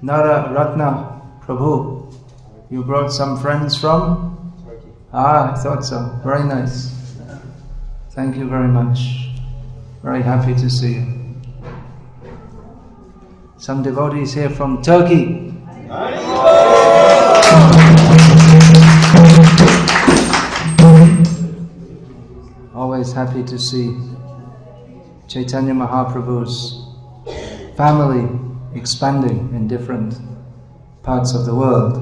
Nara Ratna Prabhu, you brought some friends from? Turkey. Ah, I thought so. Very nice. Thank you very much. Very happy to see you. Some devotees here from Turkey. Always happy to see Chaitanya Mahaprabhu's family expanding in different parts of the world.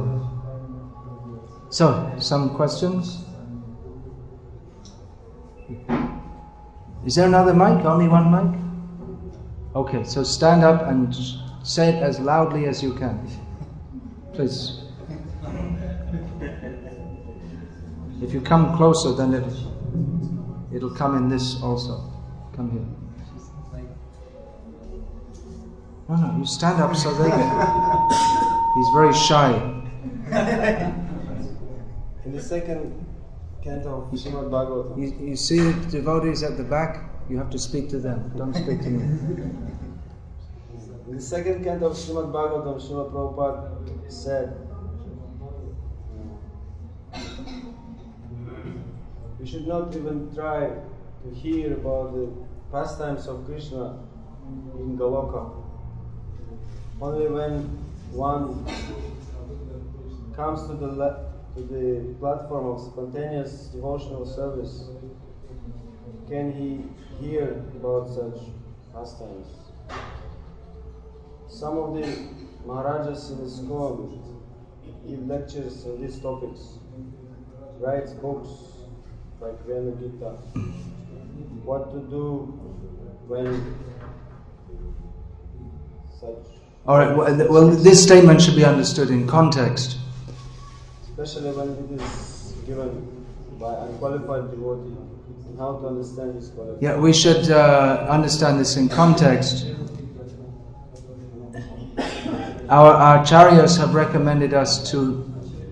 So, some questions? Is there another mic? Only one mic? Okay, so stand up and say it as loudly as you can. Please. If you come closer, then it'll come in this also. Come here. No, you stand up so they get. He's very shy. In the second canto of Srimad Bhagavatam. You see the devotees at the back? You have to speak to them. Don't speak to me. In the second canto of Srimad Bhagavatam, Srila Prabhupada said, we should not even try to hear about the pastimes of Krishna in Goloka. Only when one comes to the platform of spontaneous devotional service can he hear about such pastimes. Some of the Maharajas in the school give lectures on these topics, writes books like Vena Gita, what to do when such. Alright, well, this statement should be understood in context. Especially when it is given by unqualified devotee, and how to understand this qualification. Yeah, we should understand this in context. Our acharyas have recommended us to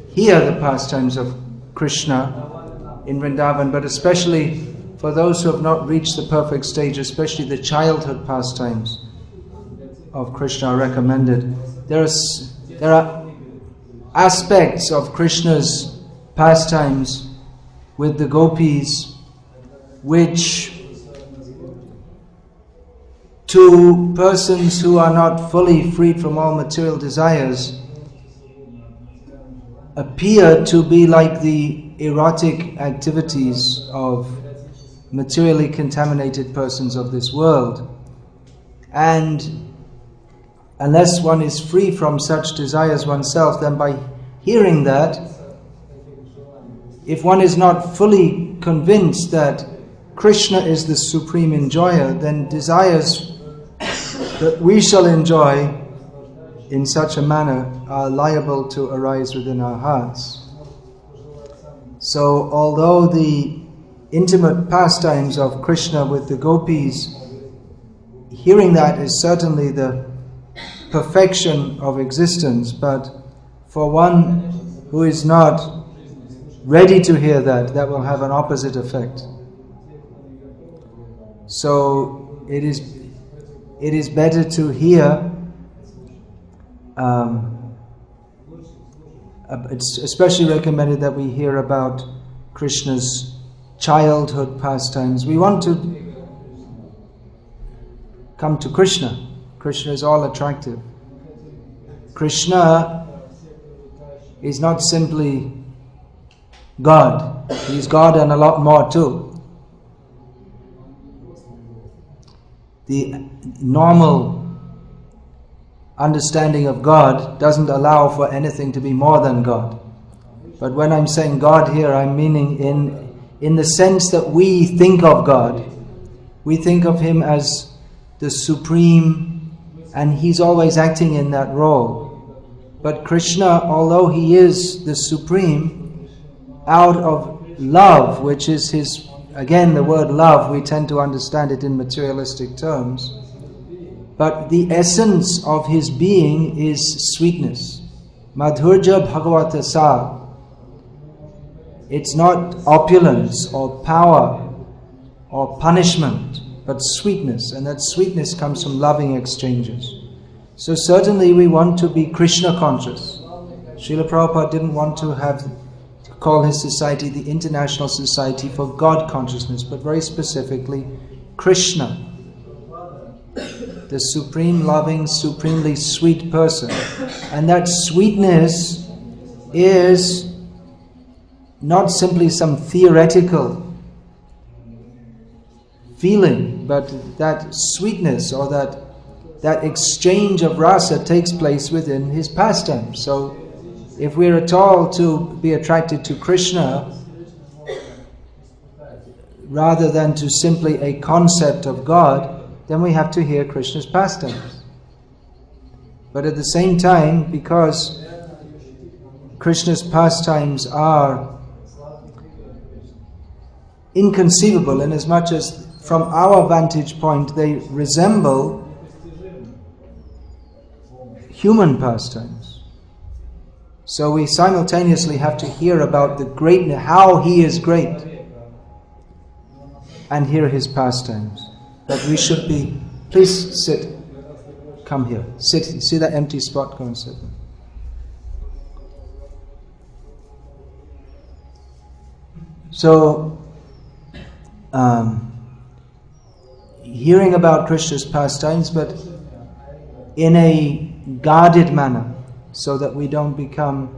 hear the pastimes of Krishna in Vrindavan, but especially for those who have not reached the perfect stage, especially the childhood pastimes of Krishna are recommended. There are aspects of Krishna's pastimes with the gopis which to persons who are not fully freed from all material desires appear to be like the erotic activities of materially contaminated persons of this world. And unless one is free from such desires oneself, then by hearing that, if one is not fully convinced that Krishna is the supreme enjoyer, then desires that we shall enjoy in such a manner are liable to arise within our hearts. So, although the intimate pastimes of Krishna with the gopis, hearing that is certainly the perfection of existence, but for one who is not ready to hear that, that will have an opposite effect. So it is better to hear, it's especially recommended that we hear about Krishna's childhood pastimes. We want to come to Krishna. Krishna is all attractive. Krishna is not simply God. He's God and a lot more too. The normal understanding of God doesn't allow for anything to be more than God. But when I'm saying God here, I'm meaning in the sense that we think of God. We think of Him as the supreme, and He's always acting in that role. But Krishna, although He is the supreme, out of love, which is His, again the word love, we tend to understand it in materialistic terms, but the essence of His being is sweetness. Madhurja Bhagavata Sa. It's not opulence or power or punishment, but sweetness, and that sweetness comes from loving exchanges. So certainly we want to be Krishna conscious. Srila Prabhupada didn't want to call his society the International Society for God Consciousness, but very specifically Krishna, the supreme loving, supremely sweet person. And that sweetness is not simply some theoretical feeling, but that sweetness or that exchange of rasa takes place within his pastimes. So if we're at all to be attracted to Krishna, rather than to simply a concept of God, then we have to hear Krishna's pastimes. But at the same time, because Krishna's pastimes are inconceivable in as much as from our vantage point they resemble human pastimes. So we simultaneously have to hear about the greatness, how he is great, and hear his pastimes. But we should be, please sit, come here, sit, see that empty spot, go and sit. So, hearing about Krishna's pastimes, but in a guarded manner, so that we don't become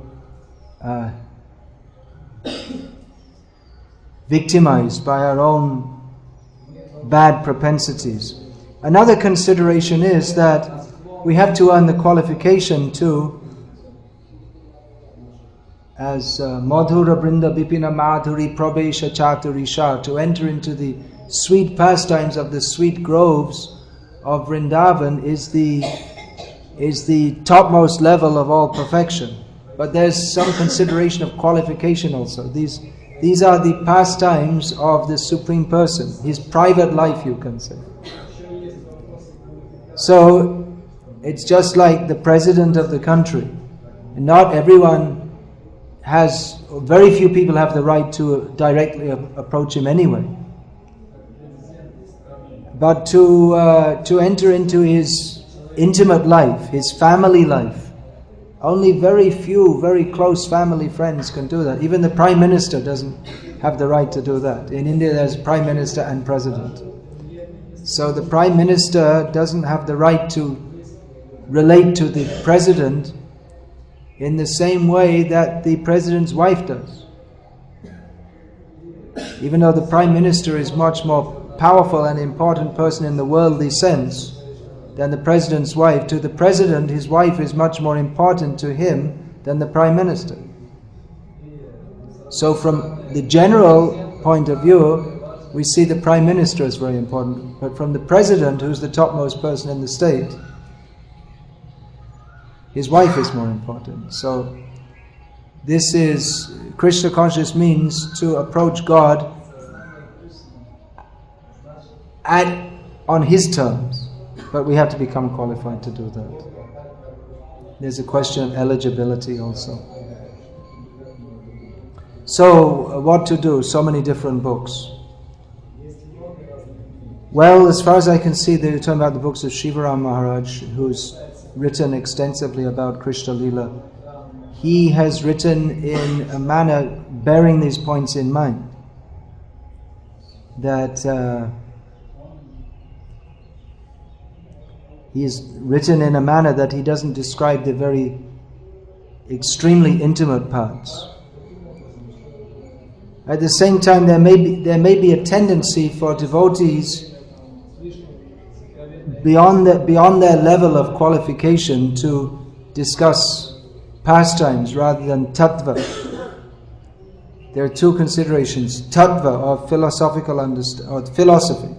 victimized by our own bad propensities. Another consideration is that we have to earn the qualification to, as Madhura Brinda Bipina Madhuri Prabesha Chaturisha, to enter into the sweet pastimes of the sweet groves of Vrindavan is the topmost level of all perfection. But there's some consideration of qualification also. These are the pastimes of the Supreme Person, his private life, you can say. So it's just like the president of the country. Not everyone has, very few people have the right to directly approach him anyway. But to enter into his intimate life, his family life, only very few, very close family friends can do that. Even the Prime Minister doesn't have the right to do that. In India there's Prime Minister and President. So the Prime Minister doesn't have the right to relate to the President in the same way that the President's wife does. Even though the Prime Minister is much more powerful and important person in the worldly sense than the President's wife, to the President, his wife is much more important to him than the Prime Minister. So from the general point of view, we see the Prime Minister as very important. But from the President, who's the topmost person in the state, his wife is more important. So this is, Krishna consciousness means to approach God on his terms. But we have to become qualified to do that. There's a question of eligibility also. So, what to do? So many different books. Well, as far as I can see, they're talking about the books of Shivaram Maharaj, who's written extensively about Krishna Lila. He has written in a manner bearing these points in mind. That he is written in a manner that he doesn't describe the very extremely intimate parts. At the same time, there may be a tendency for devotees beyond their level of qualification to discuss pastimes rather than tattva. There are two considerations: tattva, or philosophical or philosophy,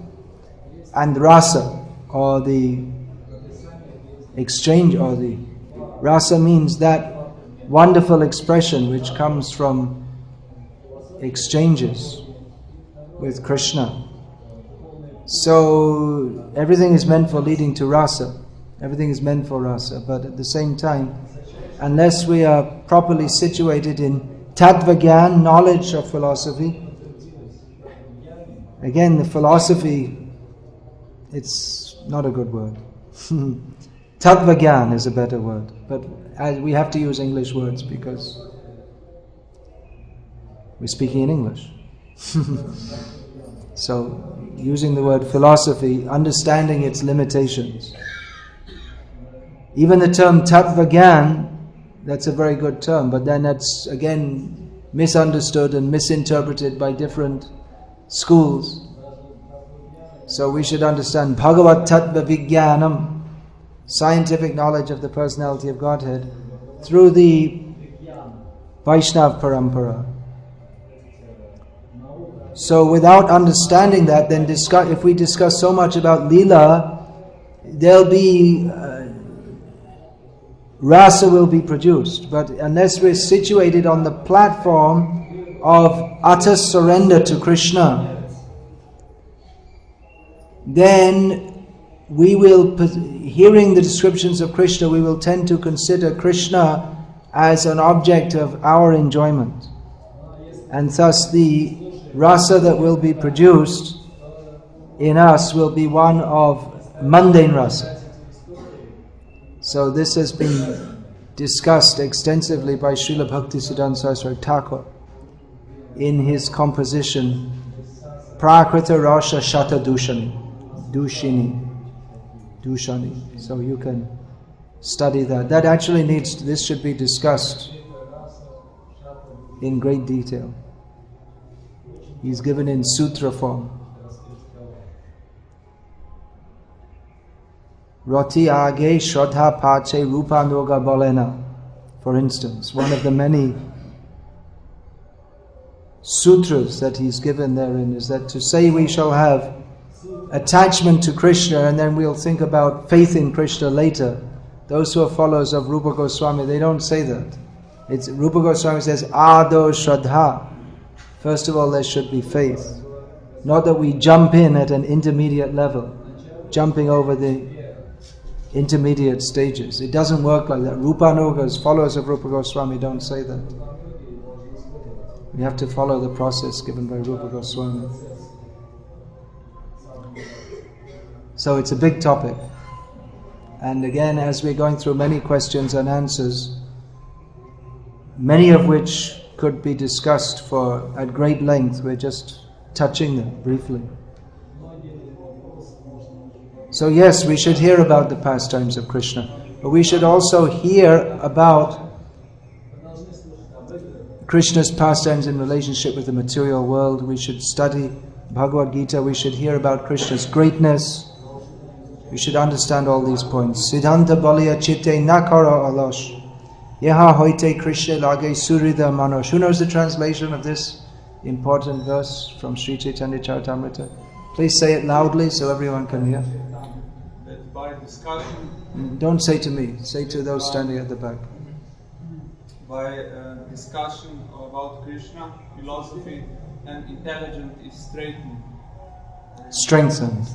and rasa, or the exchange, or the rasa means that wonderful expression which comes from exchanges with Krishna. So everything is meant for leading to rasa. Everything is meant for rasa. But at the same time, unless we are properly situated in tattva gyan, knowledge of philosophy, again the philosophy, it's not a good word. Tattva-gyan is a better word, but we have to use English words because we're speaking in English. So, using the word philosophy, understanding its limitations. Even the term Tattva-gyan, that's a very good term, but then that's again misunderstood and misinterpreted by different schools. So we should understand Bhagavat Tattva Vijnanam, scientific knowledge of the personality of Godhead, through the Vaishnav Parampara. So without understanding that, then if we discuss so much about Leela, there'll be rasa will be produced. But unless we're situated on the platform of utter surrender to Krishna, then we will, hearing the descriptions of Krishna, we will tend to consider Krishna as an object of our enjoyment. And thus the rasa that will be produced in us will be one of mundane rasa. So this has been discussed extensively by Srila Bhaktisiddhanta Saraswati Thakur in his composition Prakrita Rasa Shata Dushini. So you can study that. That actually this should be discussed in great detail. He's given in sutra form. Rati age shraddha pache rupa noga bolena, for instance, one of the many sutras that he's given therein is that to say we shall have attachment to Krishna and then we'll think about faith in Krishna later. Those who are followers of Rupa Goswami, they don't say that. Rupa Goswami says ado shraddha. First of all, there should be faith. Not that we jump in at an intermediate level, jumping over the intermediate stages. It doesn't work like that. Rupanugas, followers of Rupa Goswami, don't say that. We have to follow the process given by Rupa Goswami. So it's a big topic. And again, as we're going through many questions and answers, many of which could be discussed at great length, we're just touching them briefly. So yes, we should hear about the pastimes of Krishna, but we should also hear about Krishna's pastimes in relationship with the material world. We should study Bhagavad Gita, we should hear about Krishna's greatness. We should understand all these points. Siddhanta Baliya Chitte Nakara Alash Yaha Hoite Krishna Lage Surida Manosh. Who knows the translation of this important verse from Sri Chaitanya Charitamrita? Please say it loudly so everyone can hear. That by discussion... Don't say to me, say to those standing at the back. By discussion about Krishna, philosophy and intelligence is straightened. Strengthened.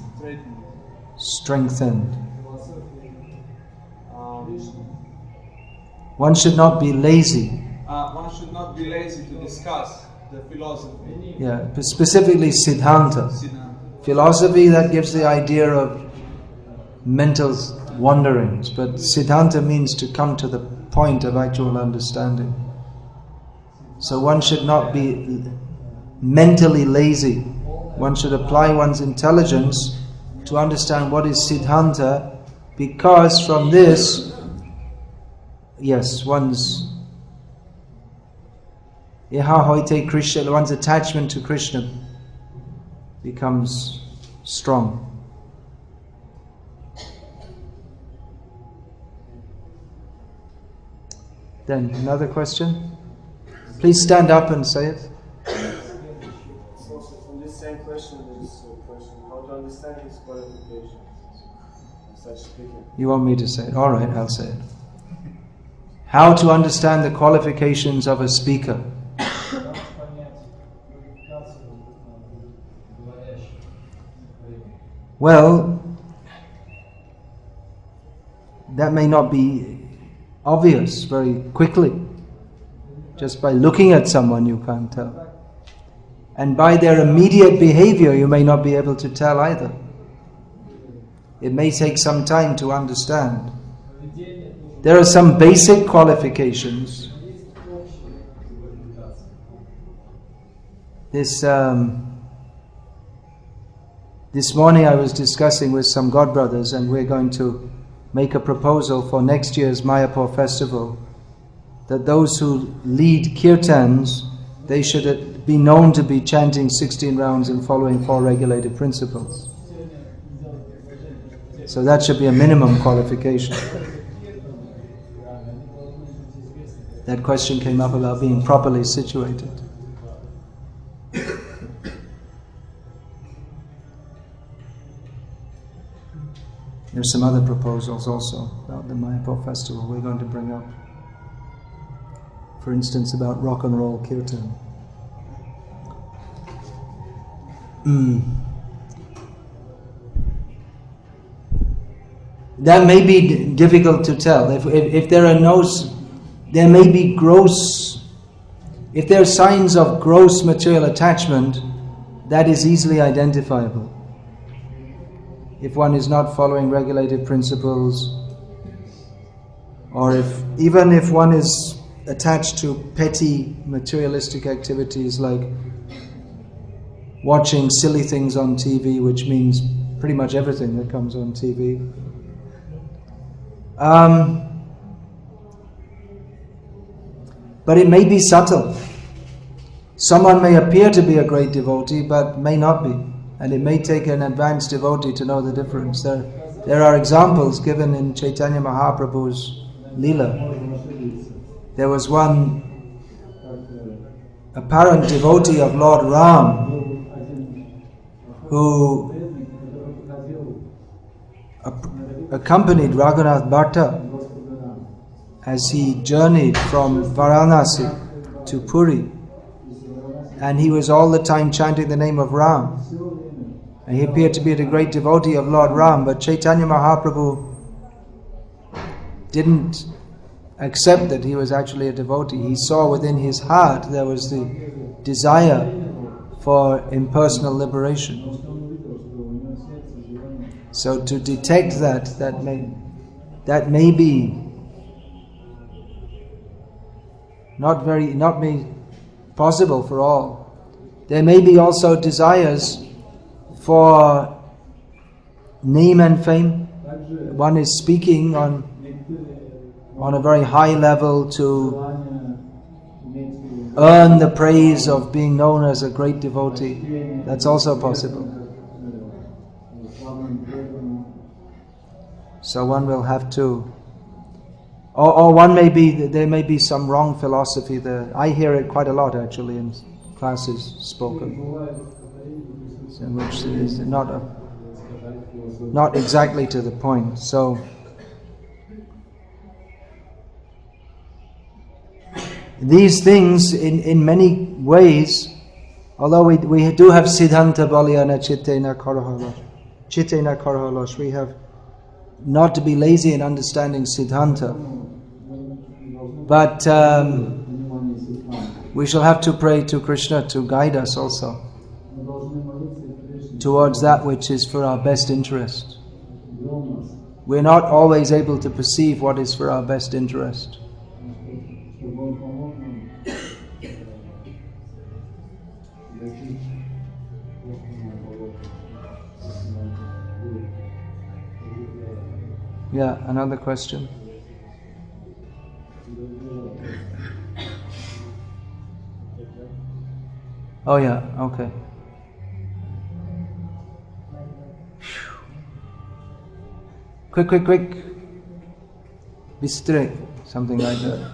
One should not be lazy. One should not be lazy to discuss the philosophy. Yeah, but specifically Siddhanta. Philosophy, that gives the idea of mental wanderings, but Siddhanta means to come to the point of actual understanding. So one should not be mentally lazy. One should apply one's intelligence to understand what is Siddhanta, because from this, yes, one's attachment to Krishna becomes strong. Then, another question? Please stand up and say it. So from this same question, there is a question: how to understand his qualifications? Such speaking. You want me to say it? Alright, I'll say it. How to understand the qualifications of a speaker. Well, that may not be obvious very quickly. Just by looking at someone you can't tell. And by their immediate behavior you may not be able to tell either. It may take some time to understand. There are some basic qualifications. This morning I was discussing with some godbrothers, and we're going to make a proposal for next year's Mayapur festival, that those who lead kirtans, they should be known to be chanting 16 rounds and following 4 regulated principles. So that should be a minimum qualification. That question came up about being properly situated. There's some other proposals also about the Mayapur festival we're going to bring up. For instance, about rock and roll kirtan. That may be difficult to tell. If there are there may be if there are signs of gross material attachment, that is easily identifiable. If one is not following regulated principles, or even if one is attached to petty materialistic activities like watching silly things on TV, which means pretty much everything that comes on TV. But it may be subtle. Someone may appear to be a great devotee, but may not be. And it may take an advanced devotee to know the difference. There are examples given in Chaitanya Mahaprabhu's Leela. There was one apparent devotee of Lord Ram who accompanied Raghunath Bhatta as he journeyed from Varanasi to Puri. And he was all the time chanting the name of Ram. And he appeared to be a great devotee of Lord Ram, but Chaitanya Mahaprabhu didn't accept that he was actually a devotee. He saw within his heart there was the desire for impersonal liberation. So to detect that may be not possible for all. There may be also desires for name and fame. One is speaking on a very high level to earn the praise of being known as a great devotee. That's also possible. So one will have to, or there may be some wrong philosophy there. I hear it quite a lot actually in classes spoken, which is not exactly to the point. So these things in many ways, although we do have Siddhanta Balyana Chittena Karhalosh, we have not to be lazy in understanding Siddhanta. But we shall have to pray to Krishna to guide us also towards that which is for our best interest. We're not always able to perceive what is for our best interest. Yeah, another question. Oh yeah, okay. Quick. Be straight, something like that.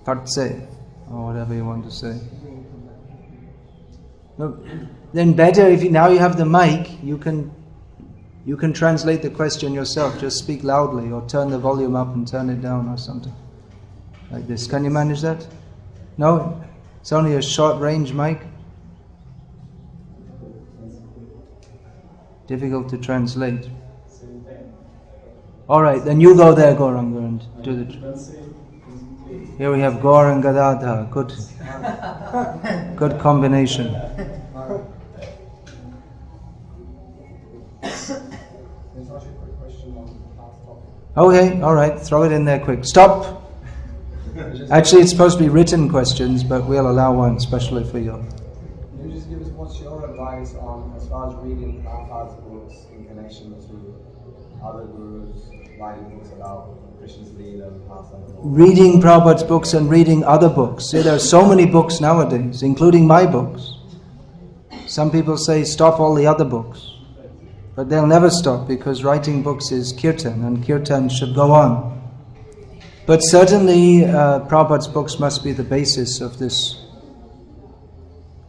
Tatse, or whatever you want to say. No, then better if now you have the mic, you can translate the question yourself. Just speak loudly, or turn the volume up and turn it down, or something like this. Can you manage that? No? It's only a short range mic. Difficult to translate. Alright, then you go there, Gauranga, and do the... Here we have Gaur and Gadadha. Good combination. There's actually a quick question on the last topic. Okay, alright, throw it in there quick. Stop! Actually, it's supposed to be written questions, but we'll allow one, especially for you. Can you just give us what's your advice on, as far as reading Prabhupada's books in connection to other gurus writing books about Krishna's Leela and pastime? Reading Prabhupada's books and reading other books. See, there are so many books nowadays, including my books. Some people say stop all the other books. But they'll never stop, because writing books is kirtan, and kirtan should go on. But certainly Prabhupada's books must be the basis of this,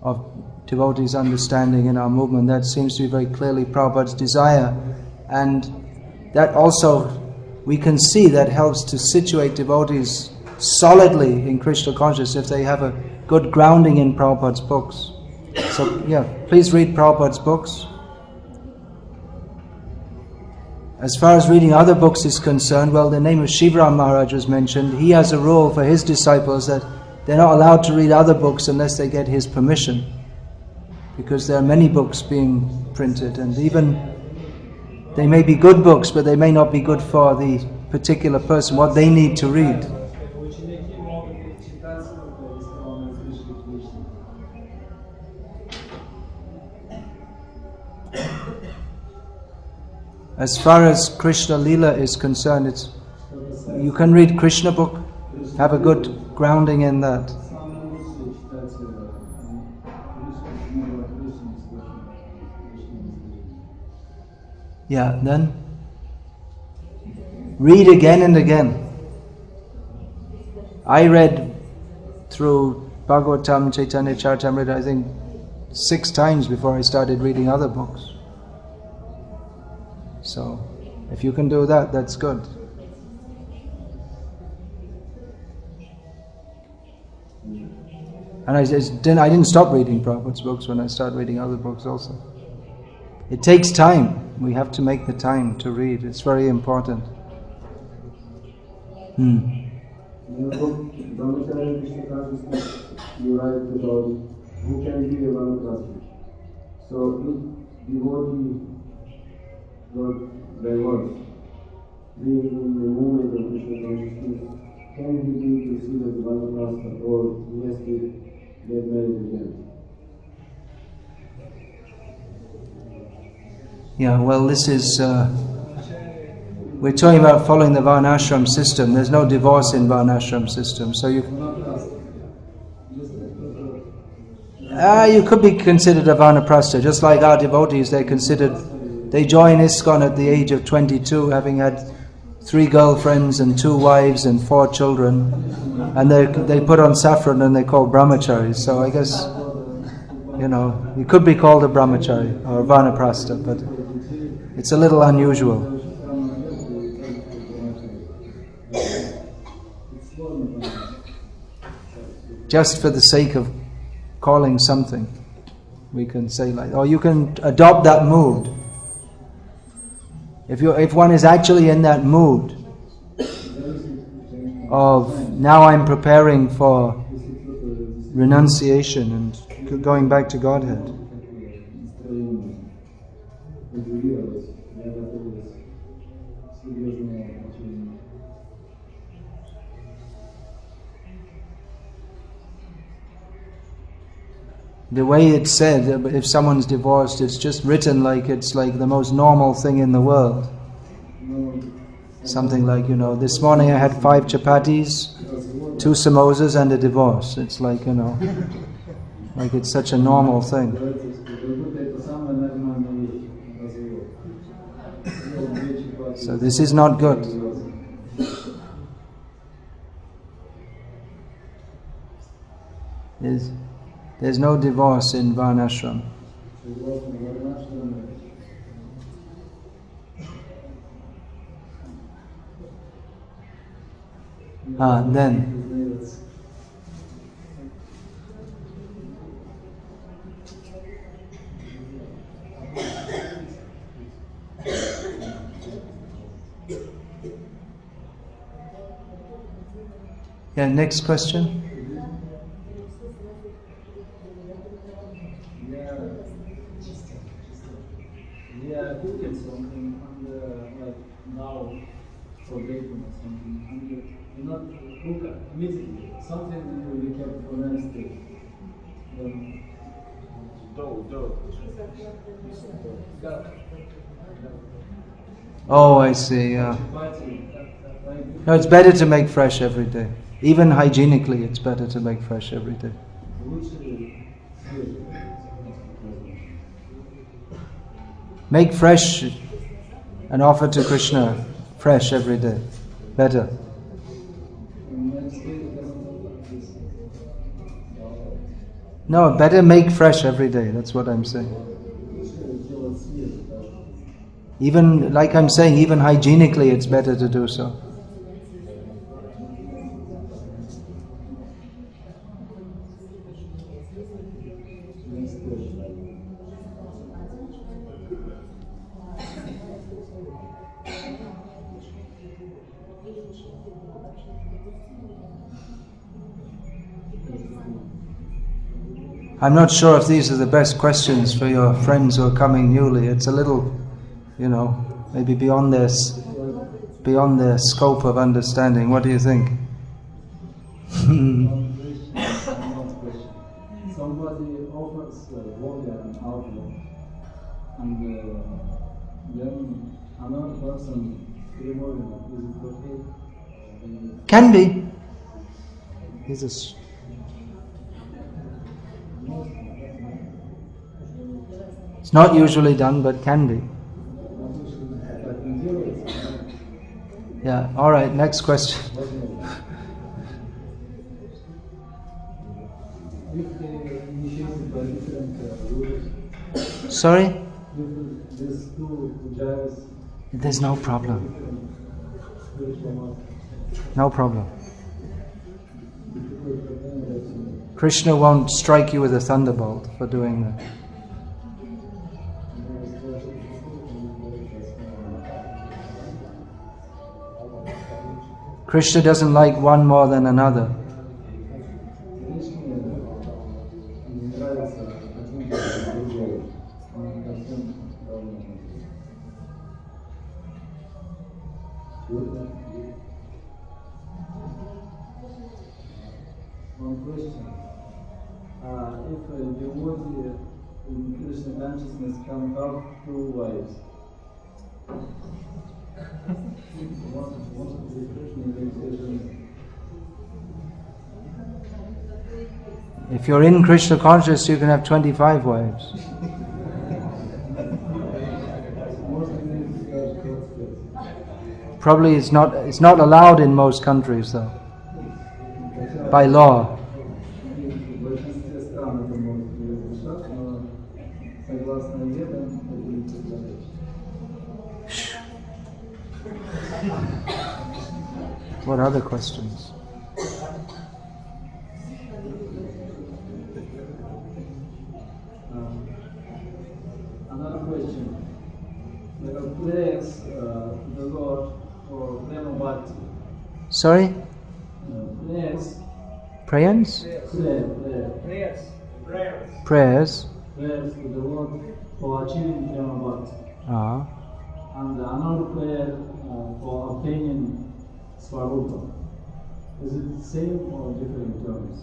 of devotees' understanding in our movement. That seems to be very clearly Prabhupada's desire. And that also, we can see that helps to situate devotees solidly in Krishna consciousness if they have a good grounding in Prabhupada's books. So yeah, please read Prabhupada's books. As far as reading other books is concerned, well, the name of Shivram Maharaj was mentioned. He has a rule for his disciples that they're not allowed to read other books unless they get his permission, because there are many books being printed, and even they may be good books, but they may not be good for the particular person, what they need to read. As far as Krishna Leela is concerned, you can read Krishna book, have a good grounding in that. Yeah, then read again and again. I read through Bhagavatam, Chaitanya Charitamrita, I think 6 times before I started reading other books. So, if you can do that, that's good. And I didn't stop reading Prabhupada's books when I started reading other books also. It takes time. We have to make the time to read. It's very important. Brahmacharya Krishna consciousness, you write about who can be a vanaprastha. So, if devotee got diverse, being in the movement of Krishna consciousness, can he be considered vanaprastha, or he has to get married again? Yeah, well, this is... we're talking about following the Varnashram system. There's no divorce in Varnashram system. So you could be considered a Vanaprastha, just like our devotees. They join ISKCON at the age of 22, having had 3 girlfriends and 2 wives and 4 children, and they put on saffron and they call brahmacharis. So I guess, you could be called a brahmachari or a Vanaprastha, but it's a little unusual. Just for the sake of calling something, we can say or you can adopt that mood. If one is actually in that mood of now I'm preparing for renunciation and going back to Godhead. The way it's said, if someone's divorced, it's just written like it's like the most normal thing in the world. Something like, this morning I had 5 chapatis, 2 samosas and a divorce. It's like, like it's such a normal thing. So this is not good. There's no divorce in Varnashram. Then. Yeah, next question. Yeah, I think it's something on the now forgetting or something, and you not look immediately. Something will be kept for next day. Oh, I see, yeah. No, it's better to make fresh every day. Even hygienically, it's better to make fresh every day. Make fresh and offer to Krishna fresh every day. Better. No, better make fresh every day. That's what I'm saying. Even, like I'm saying, even hygienically it's better to do so. I'm not sure if these are the best questions for your friends who are coming newly. It's a little, maybe beyond their scope of understanding. What do you think? Somebody offers water and alcohol, and then another person is it okay? Can be. It's not usually done, but can be. Yeah, alright, next question. Sorry? There's no problem. No problem. Krishna won't strike you with a thunderbolt for doing that. Krishna doesn't like one more than another. One question. If a devotee in Krishna consciousness can have two wives, if you're in Krishna consciousness, you can have 25 wives. Probably it's not allowed in most countries though, by law. What other questions? Another question. There are prayers to the Lord for Brahma Bhakti. Sorry? Prayers. Prayers? Prayers. Prayers to the Lord for achieving Brahma Bhakti. And another prayer for obtaining Swarupa. Is it the same or different terms?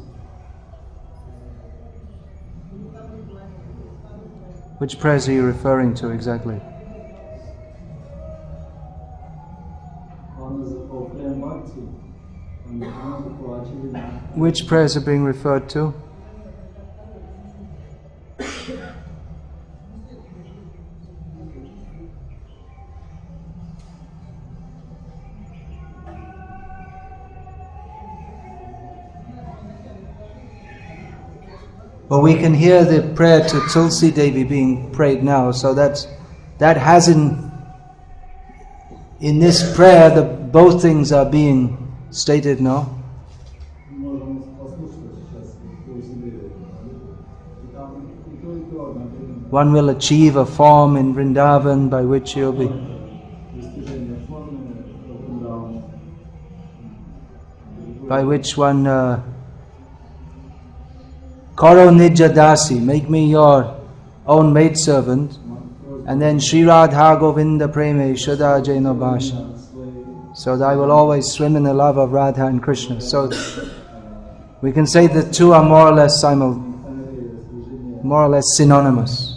Which prayers are you referring to exactly? One is for Brahma Bhakti and another for achieving. Which prayers are being referred to? Well, we can hear the prayer to Tulsi Devi being prayed now, so that has in this prayer both things are being stated now. One will achieve a form in Vrindavan by which he'll be. By which one, Karo Nija Dasi, make me your own maidservant, And then Shri Radha Govinda Preme Shada Jaina Bhasha. So that I will always swim in the love of Radha and Krishna. So we can say the two are more or less synonymous.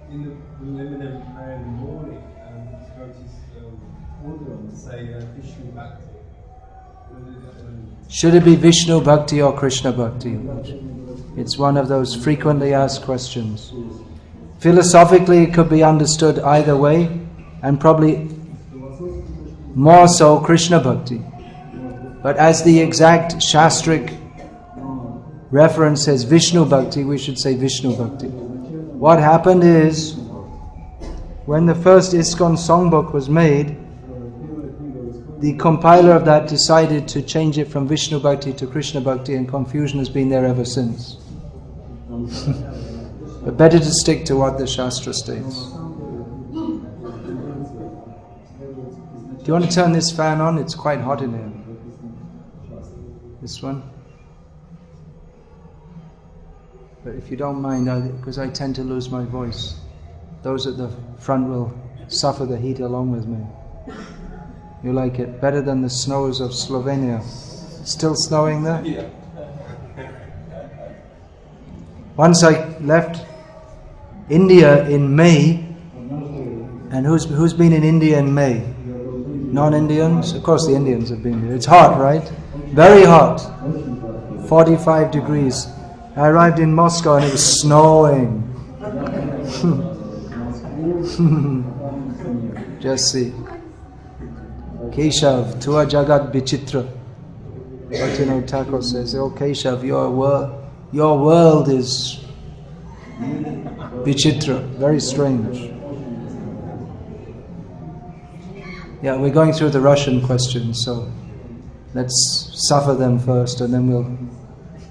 In the preliminary prayer in the morning, devotees order them to say Vishnu Bhakti. Should it be Vishnu Bhakti or Krishna Bhakti? It's one of those frequently asked questions. Philosophically, it could be understood either way, and probably more so Krishna Bhakti. But as the exact Shastric reference says Vishnu Bhakti, we should say Vishnu Bhakti. What happened is, when the first ISKCON songbook was made, the compiler of that decided to change it from Vishnu Bhakti to Krishna Bhakti, and confusion has been there ever since. But better to stick to what the Shastra states. Do you want to turn this fan on? It's quite hot in here. This one? But if you don't mind, because I tend to lose my voice, those at the front will suffer the heat along with me. You like it better than the snows of Slovenia? Still snowing there? Yeah. Once I left India in May, and who's been in India in May? Non-Indians? Of course the Indians have been there. It's hot, right? Very hot. 45 degrees. I arrived in Moscow and it was snowing. Just see. Keshav, Tua Jagat Vichitra. Bhaktivinoda Thakur says, "Oh Keshav, your world is Vichitra, very strange." Yeah, we're going through the Russian questions, so let's suffer them first and then we'll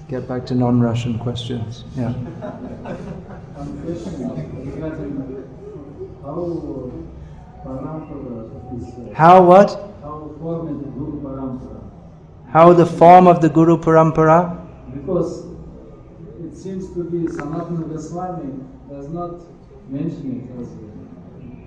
get back to non-Russian questions. Yeah. How what? How the form of the Guru Parampara? Because it seems to be Sanatana Goswami does not mention it as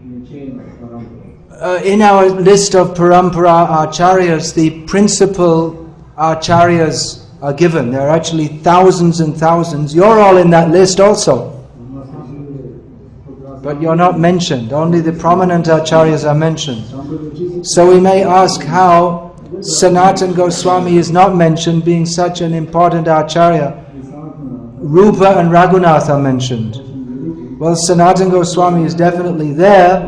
in the chain of Parampara. In our list of Parampara Acharyas, the principal Acharyas are given. There are actually thousands and thousands. You're all in that list also. But you're not mentioned. Only the prominent Acharyas are mentioned. So we may ask how Sanatana Goswami is not mentioned, being such an important Acharya. Rupa and Raghunath are mentioned. Well, Sanatana Goswami is definitely there,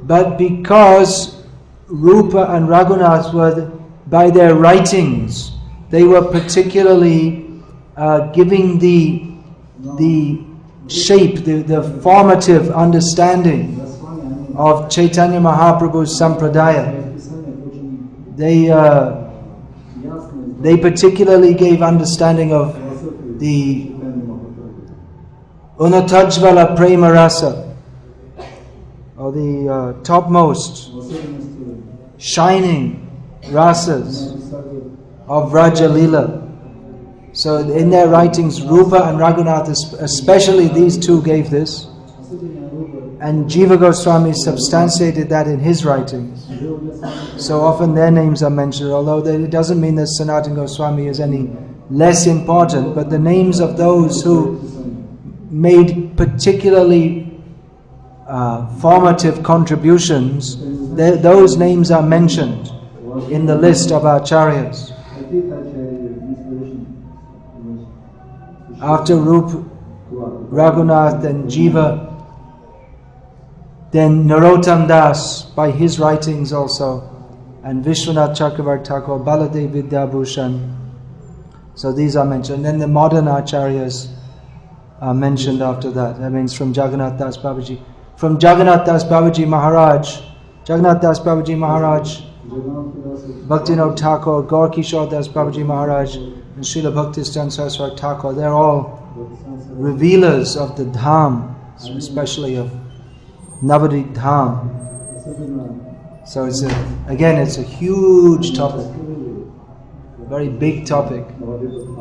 but because Rupa and Raghunath were, by their writings, they were particularly giving the shape, the formative understanding of Chaitanya Mahaprabhu's Sampradaya. They particularly gave understanding of the Unatajvala Prema Rasa, or the topmost shining rasas of Vraja Lila. So in their writings, Rupa and Raghunath, especially these two, gave this, and Jiva Goswami substantiated that in his writings. So often their names are mentioned, although it doesn't mean that Sanatana Goswami is any less important, but the names of those who made particularly formative contributions, those names are mentioned in the list of Acharyas. After Rupa, Raghunath, then Jiva, then Narottam Das by his writings also, and Vishwanath Chakravarti Thakur, Baladev Vidyabhushan. So these are mentioned. Then the modern Acharyas are mentioned after that. That means from Jagannath Das Babaji. From Jagannath Das Babaji Maharaj, Bhaktivinoda Thakur, Gaur Kishore Das Babaji Maharaj, and Srila Bhaktistan Saraswati Thakur, they're all revealers of the Dham, especially of Navadvip Dham. So it's a huge topic. very big topic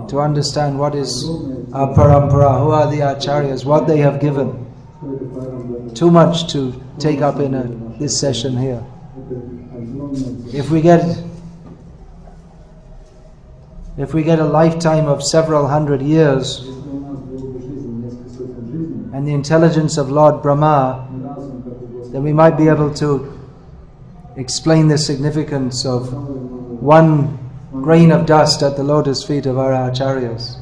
to understand what is our parampara, who are the acharyas, what they have given. Too much to take up in this session here. If we get a lifetime of several hundred years and the intelligence of Lord Brahma, then we might be able to explain the significance of one grain of dust at the lotus feet of our acharyas.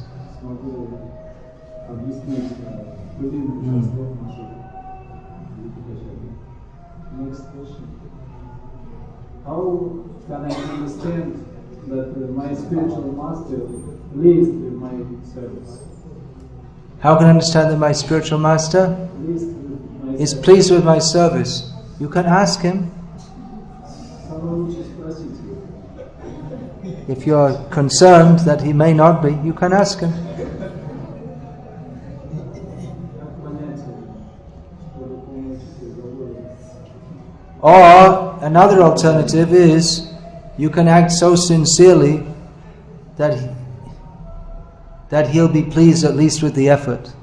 Next question. How can I understand that my spiritual master pleased with my service? How can I understand that my spiritual master is pleased with my service? You can ask him. If you are concerned that he may not be, you can ask him. Or another alternative is you can act so sincerely that he'll be pleased at least with the effort.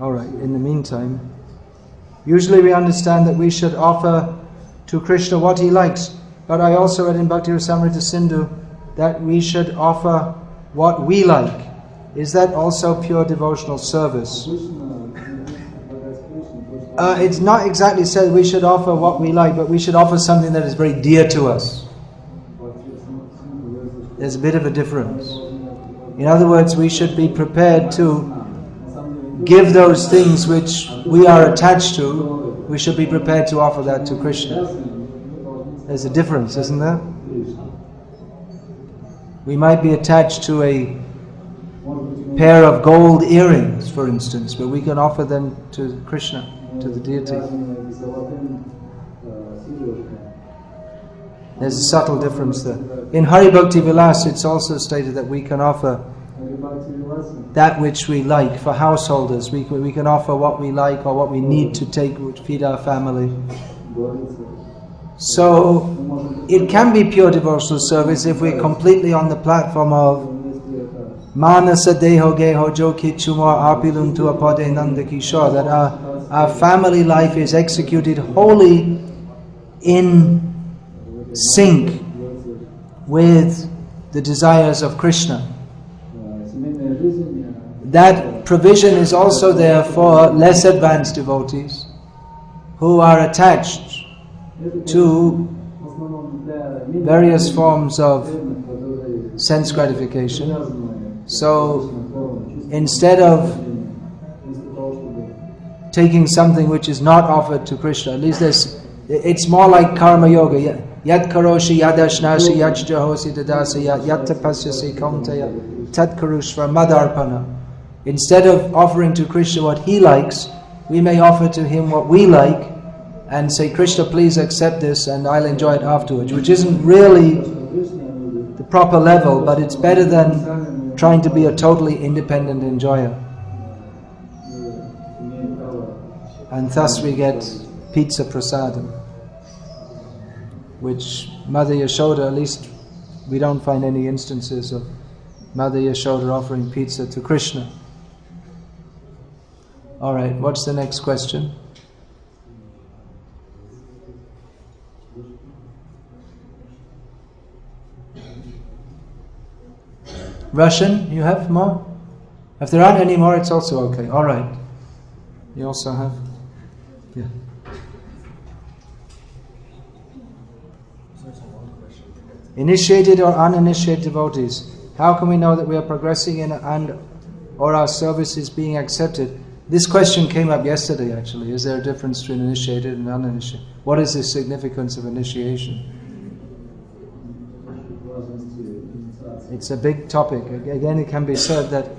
Alright, in the meantime, usually we understand that we should offer to Krishna what he likes. But I also read in Bhakti Rasamrita Sindhu that we should offer what we like. Is that also pure devotional service? It's not exactly said we should offer what we like, but we should offer something that is very dear to us. There's a bit of a difference. In other words, we should be prepared to give those things which we are attached to. We should be prepared to offer that to Krishna. There's a difference, isn't there? We might be attached to a pair of gold earrings, for instance, but we can offer them to Krishna, to the deity. There's a subtle difference there. In Hari Bhakti Vilas, it's also stated that we can offer that which we like. For householders, we can offer what we like or what we need to take to feed our family. So it can be pure devotional service if we're completely on the platform of Manasa Deho Geho Jo Kichumar Apiluntu Apade Nanda Kishore, that our family life is executed wholly in sync with the desires of Krishna. That provision is also there for less advanced devotees who are attached to various forms of sense gratification. So instead of taking something which is not offered to Krishna, at least it's more like karma yoga. Yat karoshi yadashnashi yajjahosi dadasi yat tapasyasi kaunteya tat karushva madarpana. Instead of offering to Krishna what he likes, we may offer to him what we like and say, Krishna, please accept this and I'll enjoy it afterwards, which isn't really the proper level, but it's better than trying to be a totally independent enjoyer. And thus we get pizza prasadam, which Mother Yashoda, at least we don't find any instances of Mother Yashoda offering pizza to Krishna. Alright, what's the next question? Russian, you have more? If there aren't any more, it's also okay. Alright. You also have? Yeah. Initiated or uninitiated devotees, how can we know that we are progressing in or our service is being accepted? This question came up yesterday actually. Is there a difference between initiated and uninitiated? What is the significance of initiation? It's a big topic. Again, it can be said that,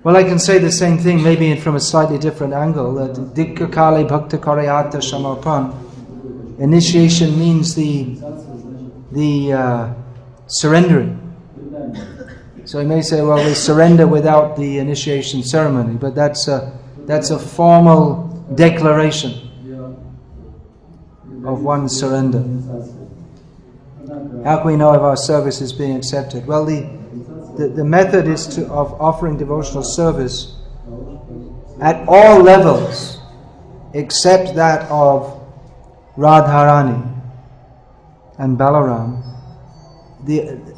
well, I can say the same thing, maybe from a slightly different angle, that Dikka Kale Bhakta Karayata Shamarpan. Initiation means the surrendering. So you may say, well, we surrender without the initiation ceremony, but that's a formal declaration of one's surrender. How can we know if our service is being accepted? Well, the method is of offering devotional service at all levels, except that of Radharani and Balaram.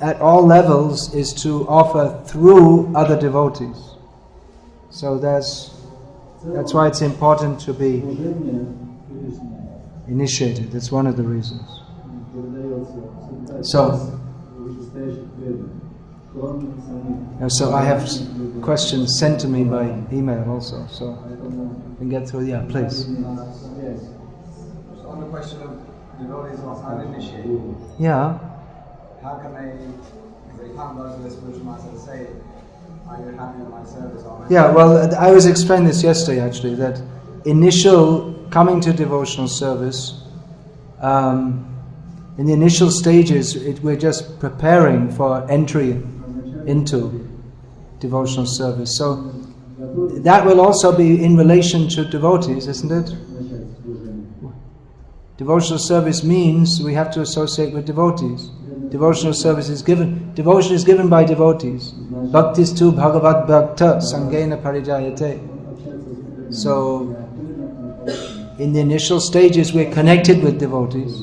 At all levels is to offer through other devotees. So that's why it's important to be initiated. That's one of the reasons. So I have questions sent to me by email also, so we can get through. Yeah, please. Yes. On the question of devotees are uninitiated. Yeah. How can they come to the spiritual master and say, are you happy with my service? Yeah, well, I was explaining this yesterday actually, that initial coming to devotional service, in the initial stages, we're just preparing for entry into devotional service. So that will also be in relation to devotees, isn't it? Devotional service means we have to associate with devotees. Devotional service is given. Devotion is given by devotees. Bhaktistu bhagavat bhakta sangena parijayate. So, in the initial stages, we're connected with devotees,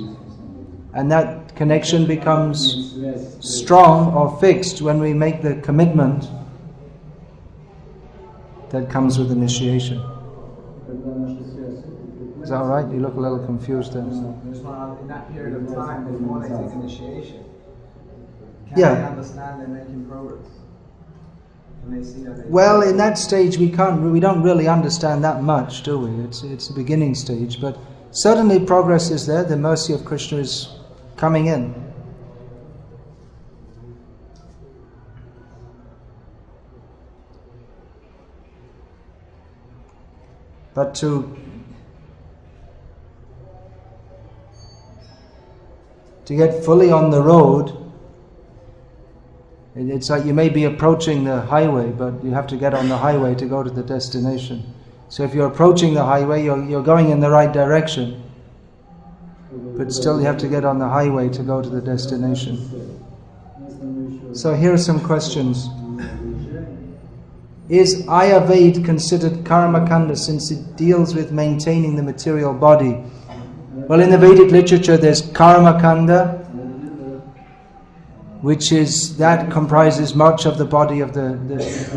and that connection becomes strong or fixed when we make the commitment that comes with initiation. Is that all right? You look a little confused there. In that period of time before they take initiation, can Yeah. they understand they're making progress? Can they see that Well, in that stage, we don't really understand that much, do we? It's the beginning stage, but certainly progress is there. The mercy of Krishna is coming in. But to get fully on the road, it's like you may be approaching the highway, but you have to get on the highway to go to the destination. So if you're approaching the highway, you're going in the right direction, but still you have to get on the highway to go to the destination. So here are some questions. Is Ayurveda considered karmakanda since it deals with maintaining the material body? Well, in the Vedic literature there's karmakanda, which comprises much of the body of the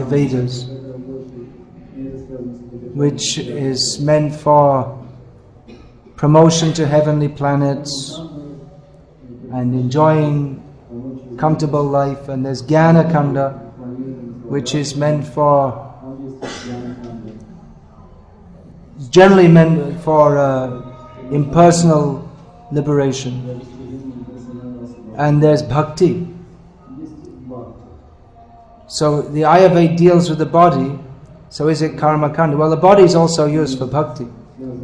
Vedas, which is meant for promotion to heavenly planets and enjoying comfortable life. And there's jnana kanda, which is generally meant for impersonal liberation. And there's bhakti. So the Ayurveda deals with the body. So is it karmakanda? Well, the body is also used for bhakti.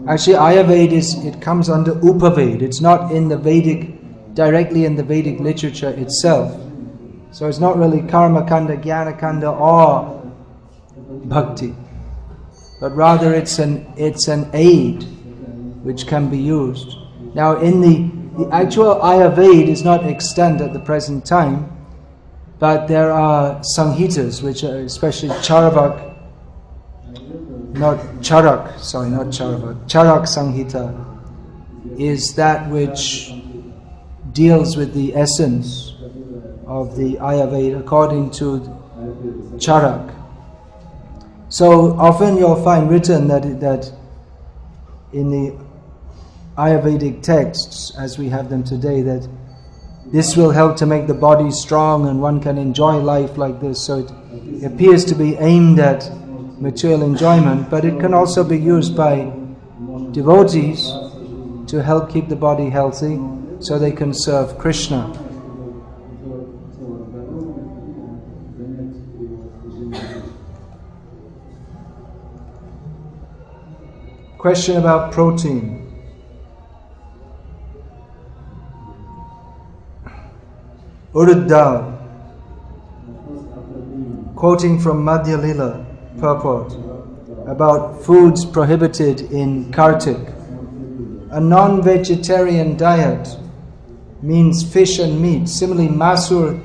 Actually, Ayurveda it comes under Upaveda. It's not in the directly in the Vedic literature itself. So it's not really karmakanda, jnanakanda, or bhakti, but rather it's an aid which can be used. Now, in the actual Ayurveda is not extant at the present time, but there are Samhitas, which are especially Charak Samhita is that which deals with the essence of the Ayurveda according to Charak. So often you'll find written that in the Ayurvedic texts, as we have them today, that this will help to make the body strong and one can enjoy life like this. So it appears to be aimed at material enjoyment, but it can also be used by devotees to help keep the body healthy so they can serve Krishna. Question about protein. Urud dal. quoting from Madhya Lila purport about foods prohibited in Kartik. A non-vegetarian diet means fish and meat. Similarly, Masur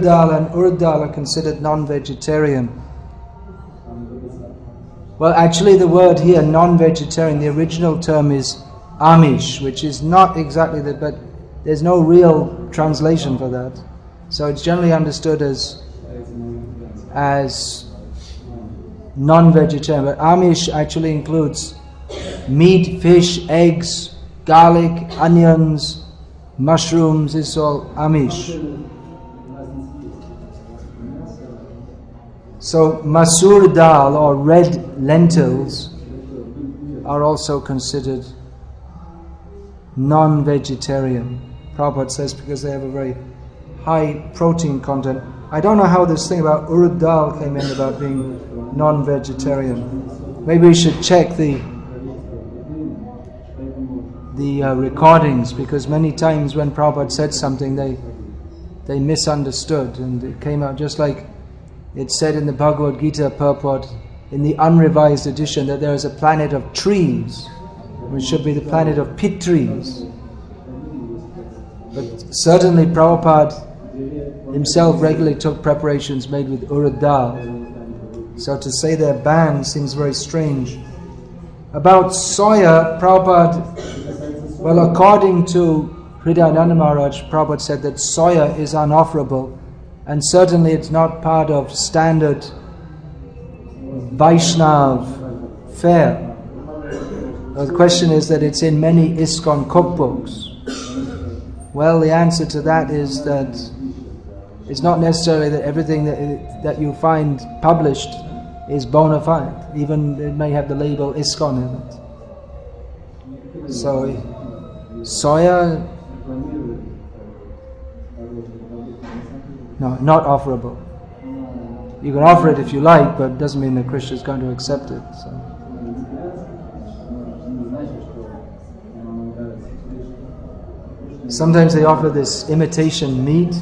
dal and urd dal are considered non-vegetarian. Well, actually the word here, non-vegetarian, the original term is Amish, which is not exactly that, but there's no real translation for that. So it's generally understood as non-vegetarian, but Amish actually includes meat, fish, eggs, garlic, onions, mushrooms. It's all Amish. So Masur dal or red lentils are also considered non-vegetarian. Prabhupada says because they have a very high protein content. I don't know how this thing about urd dal came in about being non-vegetarian. Maybe we should check the recordings, because many times when Prabhupada said something they misunderstood, and it came out just like it said in the Bhagavad Gita purport in the unrevised edition that there is a planet of trees which should be the planet of pit trees. But certainly Prabhupada himself regularly took preparations made with urd dal. So to say they're banned seems very strange. About soya, Prabhupada, well, according to Hridayananda Maharaj, Prabhupada said that soya is unofferable, and certainly it's not part of standard Vaishnav fare. The question is that it's in many ISKCON cookbooks. Well, the answer to that is that it's not necessarily that everything that you find published is bona fide. Even it may have the label ISKCON in it. So, soya, no, not offerable. You can offer it if you like, but it doesn't mean that Krishna is going to accept it. So. Sometimes they offer this imitation meat.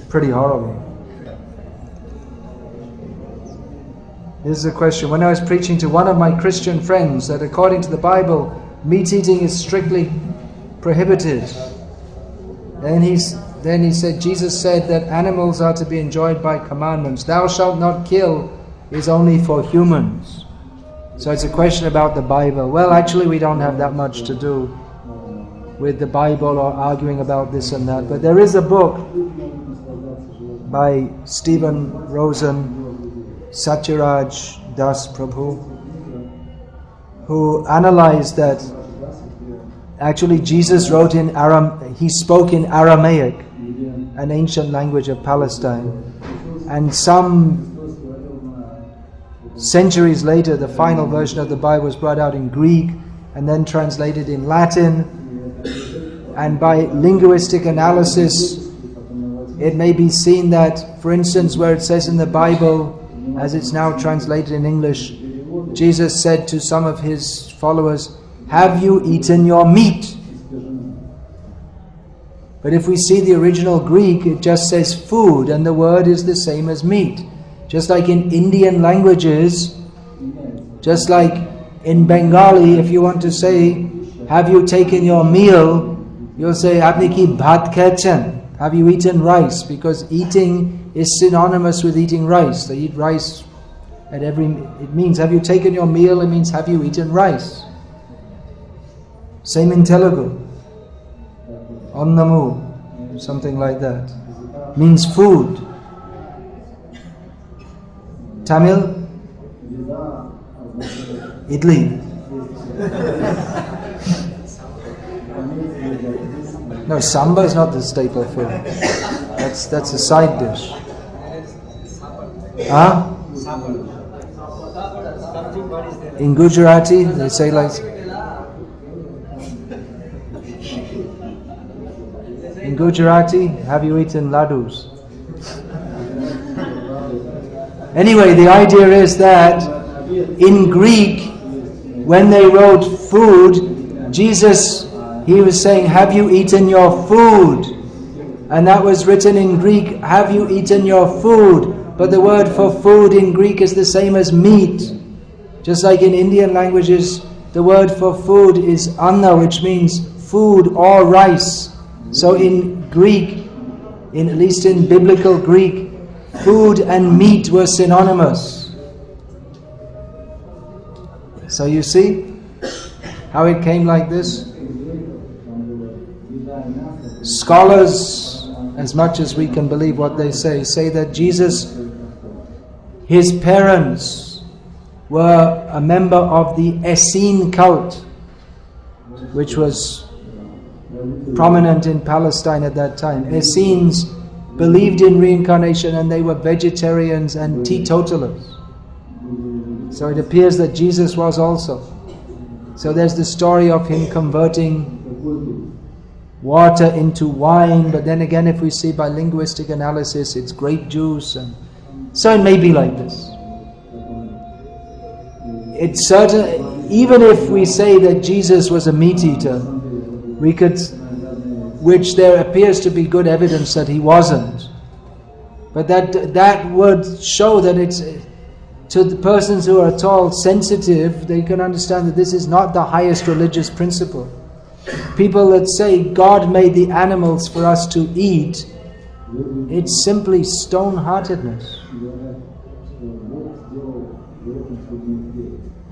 Pretty horrible. This is a question. When I was preaching to one of my Christian friends that according to the Bible, meat eating is strictly prohibited. Then he said, Jesus said that animals are to be enjoyed by commandments. Thou shalt not kill is only for humans. So it's a question about the Bible. Well, actually we don't have that much to do with the Bible or arguing about this and that. But there is a book by Stephen Rosen, Satyaraj Das Prabhu, who analyzed that actually Jesus wrote in he spoke in Aramaic, an ancient language of Palestine, and some centuries later the final version of the Bible was brought out in Greek and then translated in Latin, and by linguistic analysis it may be seen that, for instance, where it says in the Bible, as it's now translated in English, Jesus said to some of his followers, "Have you eaten your meat?" But if we see the original Greek, it just says food, and the word is the same as meat. Just like in Indian languages, just like in Bengali, if you want to say, "Have you taken your meal?" you'll say, "Apni ki bhat khechen?" Have you eaten rice? Because eating is synonymous with eating rice. They eat rice at it means, have you taken your meal? It means, have you eaten rice? Same in Telugu. Annamu, something like that. Means food. Tamil? Idli. No, samba is not the staple food. That's a side dish. Huh? In Gujarati, they say like... In Gujarati, have you eaten ladus? Anyway, the idea is that in Greek, when they wrote food, Jesus, he was saying, have you eaten your food? And that was written in Greek, have you eaten your food? But the word for food in Greek is the same as meat. Just like in Indian languages, the word for food is anna, which means food or rice. So in Greek, at least in biblical Greek, food and meat were synonymous. So you see how it came like this? Scholars, as much as we can believe what they say that Jesus, his parents were a member of the Essene cult, which was prominent in Palestine at that time. Essenes believed in reincarnation and they were vegetarians and teetotalers. So it appears that Jesus was also. So there's the story of him converting water into wine, but then again, if we see by linguistic analysis, it's grape juice, and so it may be like this. It's certain, even if we say that Jesus was a meat eater, we could, which there appears to be good evidence that he wasn't, but that would show that it's, to the persons who are at all sensitive, they can understand that this is not the highest religious principle. People that say God made the animals for us to eat, it's simply stone-heartedness.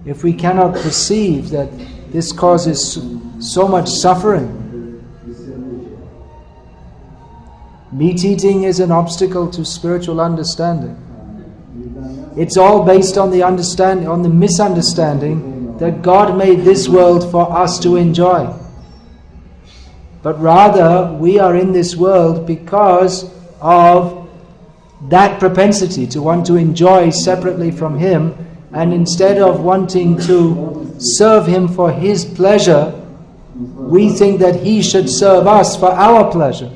If we cannot perceive that this causes so much suffering, meat eating is an obstacle to spiritual understanding. It's all based on the misunderstanding that God made this world for us to enjoy. But rather, we are in this world because of that propensity to want to enjoy separately from Him, and instead of wanting to serve Him for His pleasure, we think that He should serve us for our pleasure.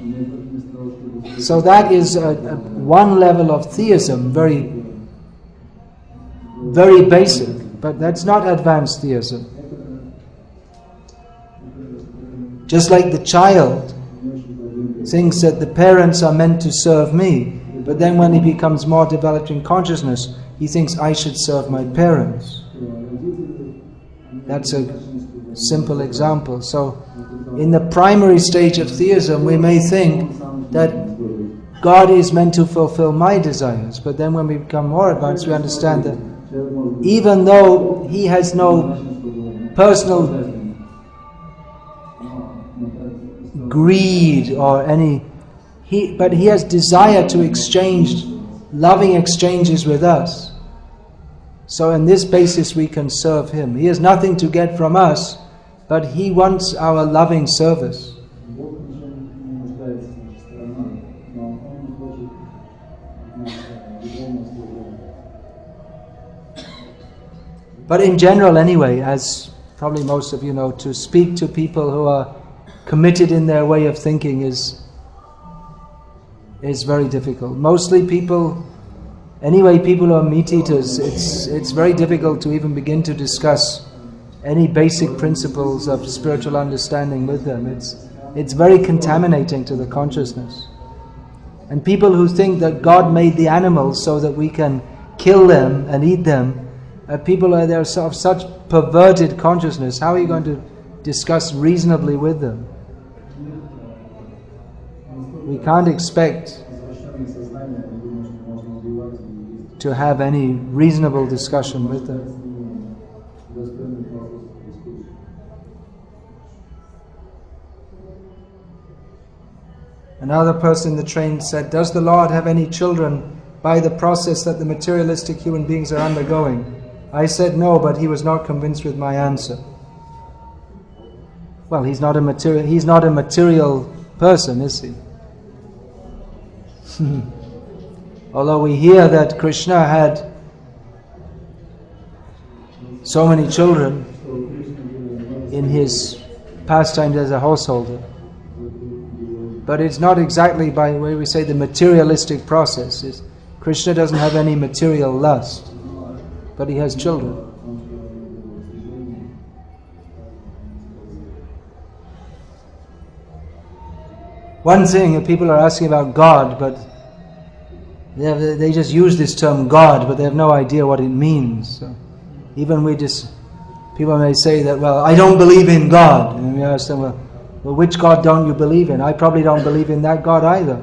So that is one level of theism, very, very basic, but that's not advanced theism. Just like the child thinks that the parents are meant to serve me, but then when he becomes more developed in consciousness, he thinks I should serve my parents. That's a simple example. So, in the primary stage of theism, we may think that God is meant to fulfill my desires, but then when we become more advanced, we understand that even though He has no personal greed or but He has desire to exchange loving exchanges with us. So on this basis we can serve Him. He has nothing to get from us, but He wants our loving service. But in general anyway, as probably most of you know, to speak to people who are committed in their way of thinking is very difficult. Mostly people who are meat eaters, it's very difficult to even begin to discuss any basic principles of spiritual understanding with them. It's very contaminating to the consciousness. And people who think that God made the animals so that we can kill them and eat them, people are there of such perverted consciousness. How are you going to discuss reasonably with them? We can't expect to have any reasonable discussion with them. Another person in the train said, does the Lord have any children by the process that the materialistic human beings are undergoing? I said no, but he was not convinced with my answer. Well, he's not a material person, is he? Although we hear that Krishna had so many children in his pastimes as a householder. But it's not exactly by the way we say the materialistic process. Krishna doesn't have any material lust, but he has children. one thing, people are asking about God, but they just use this term God, but they have no idea what it means. So even people may say that, well, I don't believe in God. And we ask them, well, which God don't you believe in? I probably don't believe in that God either.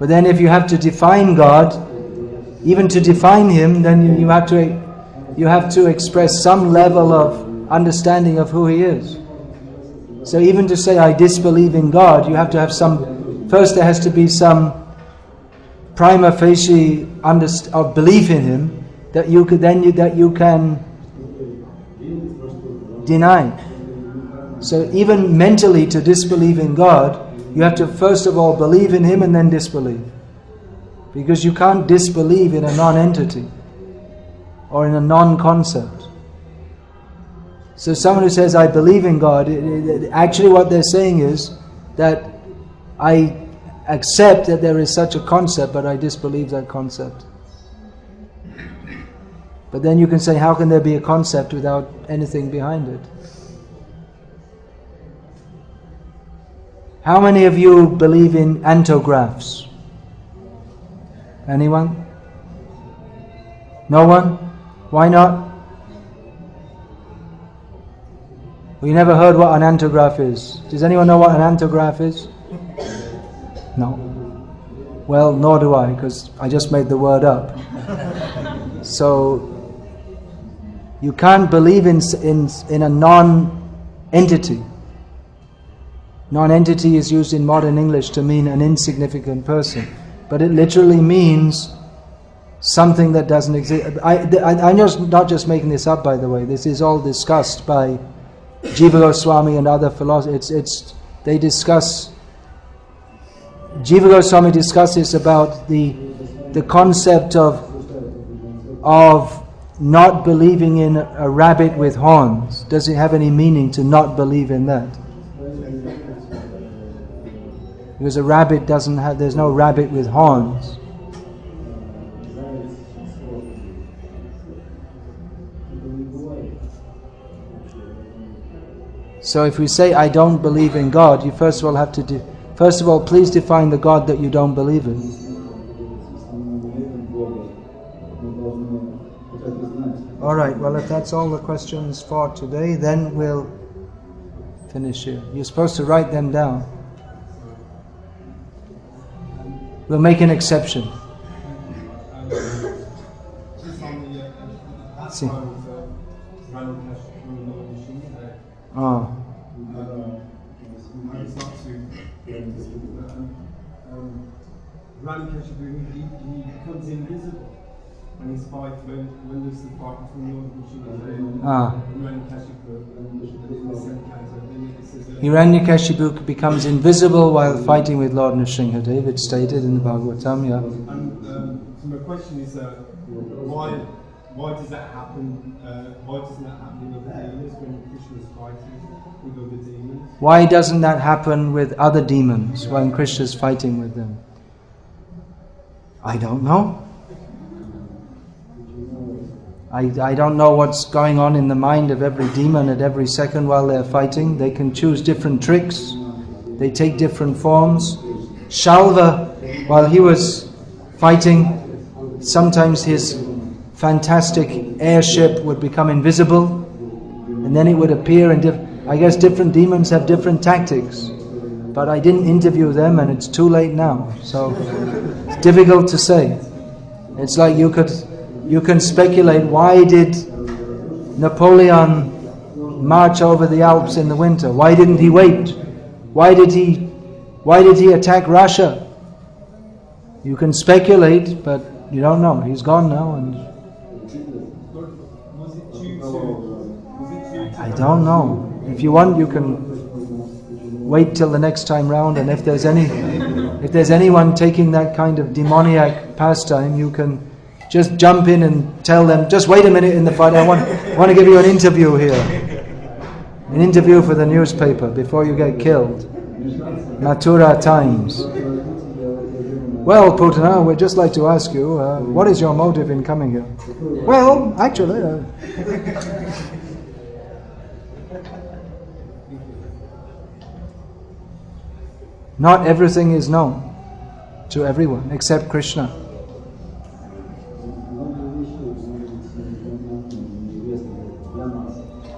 But then if you have to define God, even to define Him, then you have to express some level of understanding of who He is. So even to say I disbelieve in God, you have to have first there has to be some prima facie of belief in Him that you can deny. So even mentally to disbelieve in God, you have to first of all believe in Him and then disbelieve. Because you can't disbelieve in a non-entity or in a non-concept. So someone who says, I believe in God, actually what they're saying is that I accept that there is such a concept, but I disbelieve that concept. But then you can say, how can there be a concept without anything behind it? How many of you believe in antographs? Anyone? No one? Why not? We never heard what an antograph is. Does anyone know what an antograph is? No. Well, nor do I, because I just made the word up. So, you can't believe in a non-entity. Non-entity is used in modern English to mean an insignificant person. But it literally means something that doesn't exist. I'm not just making this up, by the way. This is all discussed by Jiva Goswami and other philosophers. Jiva Goswami discusses about the concept of not believing in a rabbit with horns. Does it have any meaning to not believe in that? Because a rabbit there's no rabbit with horns. So if we say, I don't believe in God, you first of all have to first of all, please define the God that you don't believe in. Alright, well if that's all the questions for today, then we'll finish here. You're supposed to write them down. We'll make an exception. See. Oh. He becomes invisible when he's fighting, when there's the fight between Lord Nrsimhadev. Hiranyakashipu becomes invisible while fighting with Lord Nrsimhadev. It's stated in the Bhagavatam, yeah. So my question is, why does that happen? Why doesn't that happen with other demons when Krishna is fighting with other demons? Why doesn't that happen with other demons when Krishna is fighting with them? I don't know. I don't know what's going on in the mind of every demon at every second while they're fighting. They can choose different tricks. They take different forms. Shalva, while he was fighting, sometimes his fantastic airship would become invisible, and then it would appear in I guess different demons have different tactics. But I didn't interview them, and it's too late now. So it's difficult to say. It's like you can speculate, why did Napoleon march over the Alps in the winter? Why didn't he wait? Why did he attack Russia? You can speculate, but you don't know. He's gone now, and I don't know. If you want, you can wait till the next time round, and if there's anyone taking that kind of demoniac pastime, you can just jump in and tell them, just wait a minute in the fight, I want to give you an interview here. An interview for the newspaper before you get killed. Mathura Times. Well, Putana, we'd just like to ask you, what is your motive in coming here? Well, actually... Not everything is known to everyone except Krishna.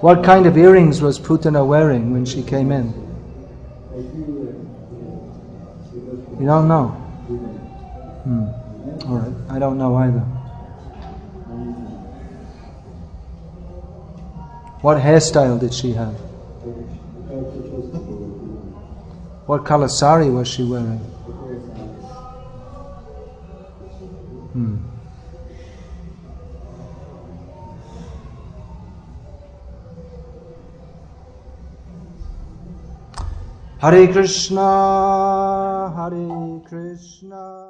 What kind of earrings was Putana wearing when she came in? You don't know? Alright, I don't know either. What hairstyle did she have? What color sari was she wearing? Hare Krishna, Hare Krishna.